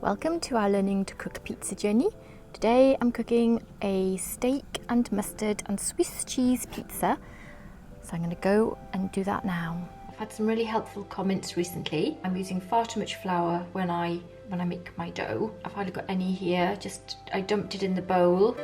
Welcome to our learning to cook pizza journey. Today I'm cooking a steak and mustard and Swiss cheese pizza. So I'm going to go and do that now. I've had some really helpful comments recently. I'm using far too much flour when I make my dough. I've hardly got any here, I dumped it in the bowl.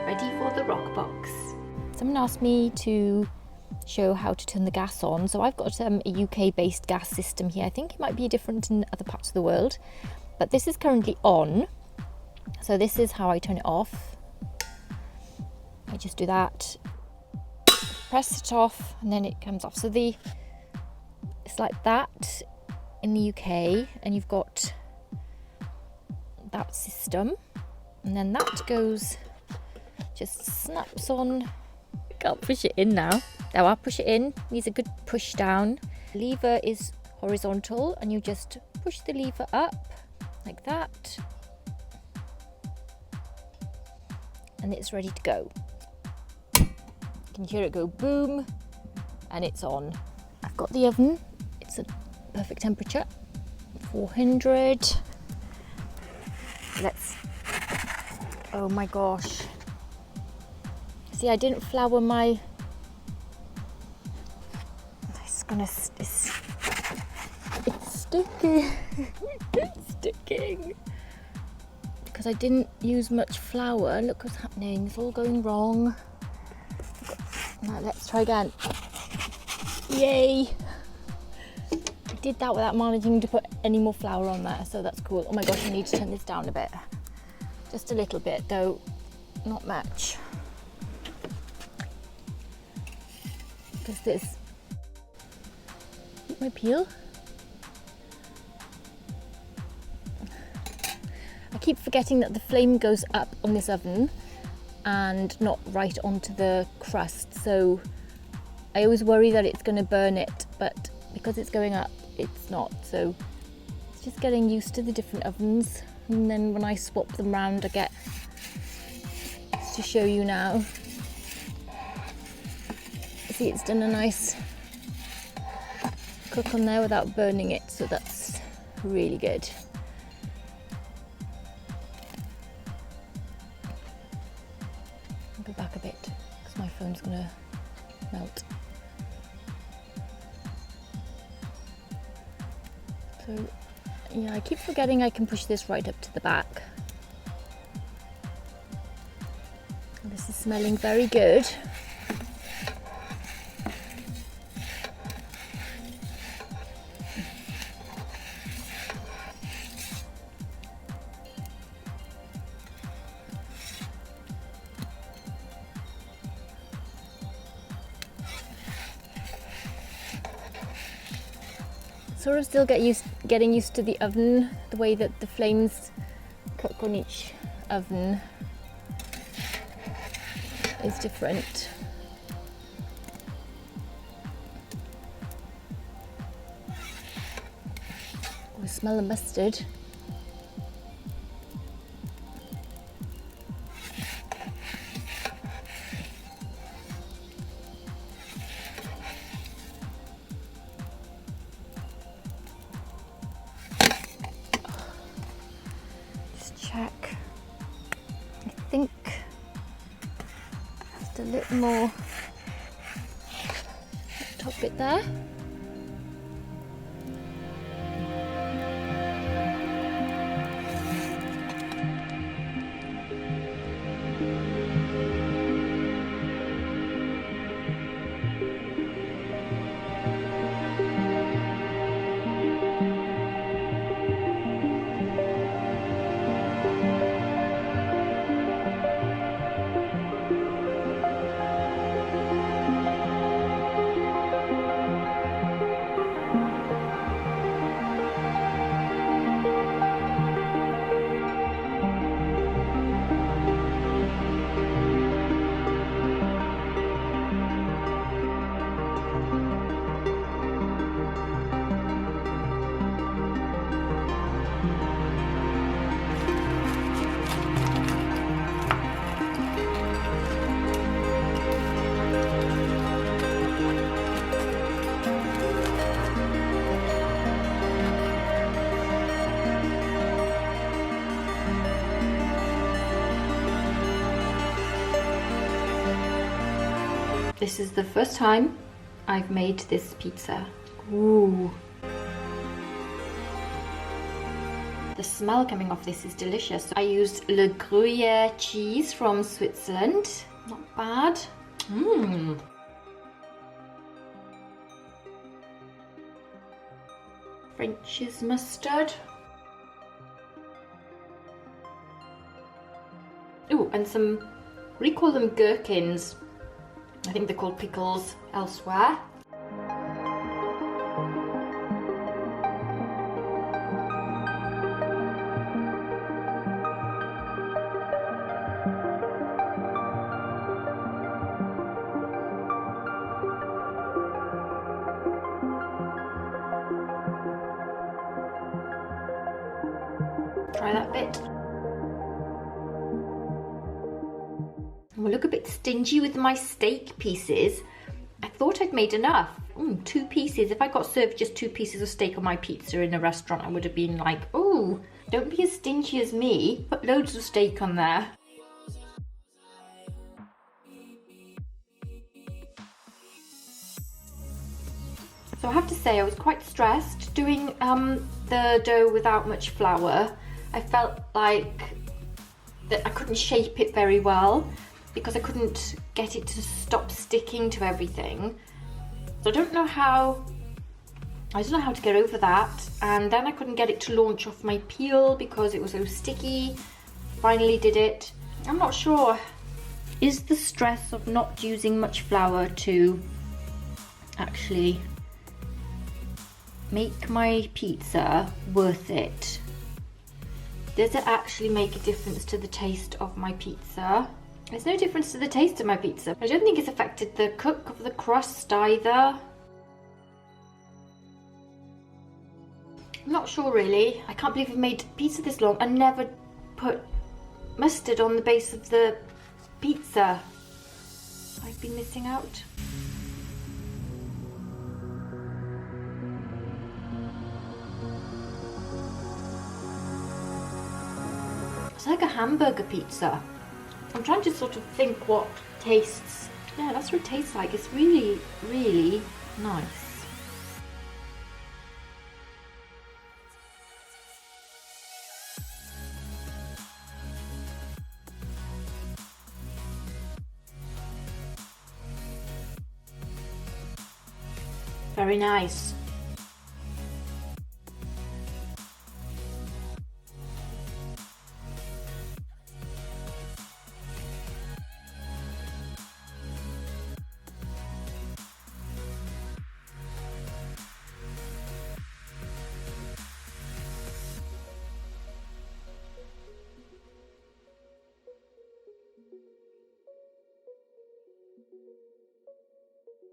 Ready for the rock box. Someone asked me to show how to turn the gas on. So I've got a UK based gas system here. I think it might be different in other parts of the world, but this is currently on. So this is how I turn it off. I just do that, press it off, and then it comes off. So it's like that in the UK, and you've got that system, and then that goes, just snaps on. I can't push it in now. Now I'll push it in. Needs a good push down. The lever is horizontal, and you just push the lever up like that, and it's ready to go. You can hear it go boom, and it's on. I've got the oven. It's a perfect temperature, 400. Oh my gosh. See, I didn't flour my, it's sticky. It's sticking. Because I didn't use much flour. Look what's happening, it's all going wrong. Now let's try again. Yay! I did that without managing to put any more flour on there, so that's cool. Oh my gosh, I need to turn this down a bit. Just a little bit though, not much. Because this my peel. I keep forgetting that the flame goes up on this oven and not right onto the crust, so I always worry that it's going to burn it, but because it's going up, it's not. So it's just getting used to the different ovens, and then when I swap them round, I get to show you now. See, it's done a nice cook on there without burning it, so that's really good. I'll go back a bit because my phone's gonna melt. So yeah, I keep forgetting I can push this right up to the back. This is smelling very good. Sort of still getting used to the oven, the way that the flames cook on each oven is different. I smell the mustard. bit more top bit there. This is the first time I've made this pizza. Ooh. The smell coming off this is delicious. I used Le Gruyere cheese from Switzerland. Not bad. Mmm. French's mustard. Ooh, and some, we call them gherkins. I think they're called pickles elsewhere. Try that bit. I look a bit stingy with my steak pieces. I thought I'd made enough. 2 pieces. If I got served just 2 pieces of steak on my pizza in a restaurant, I would have been like, oh, don't be as stingy as me. Put loads of steak on there. So I have to say I was quite stressed doing the dough without much flour. I felt like that I couldn't shape it very well because I couldn't get it to stop sticking to everything. So I don't know how to get over that. And then I couldn't get it to launch off my peel because it was so sticky. Finally did it. I'm not sure. Is the stress of not using much flour to actually make my pizza worth it? Does it actually make a difference to the taste of my pizza? There's no difference to the taste of my pizza. I don't think it's affected the cook of the crust either. I'm not sure really. I can't believe I've made pizza this long and never put mustard on the base of the pizza. I've been missing out. It's like a hamburger pizza. I'm trying to sort of think what tastes. Yeah, that's what it tastes like. It's really, really nice. Very nice.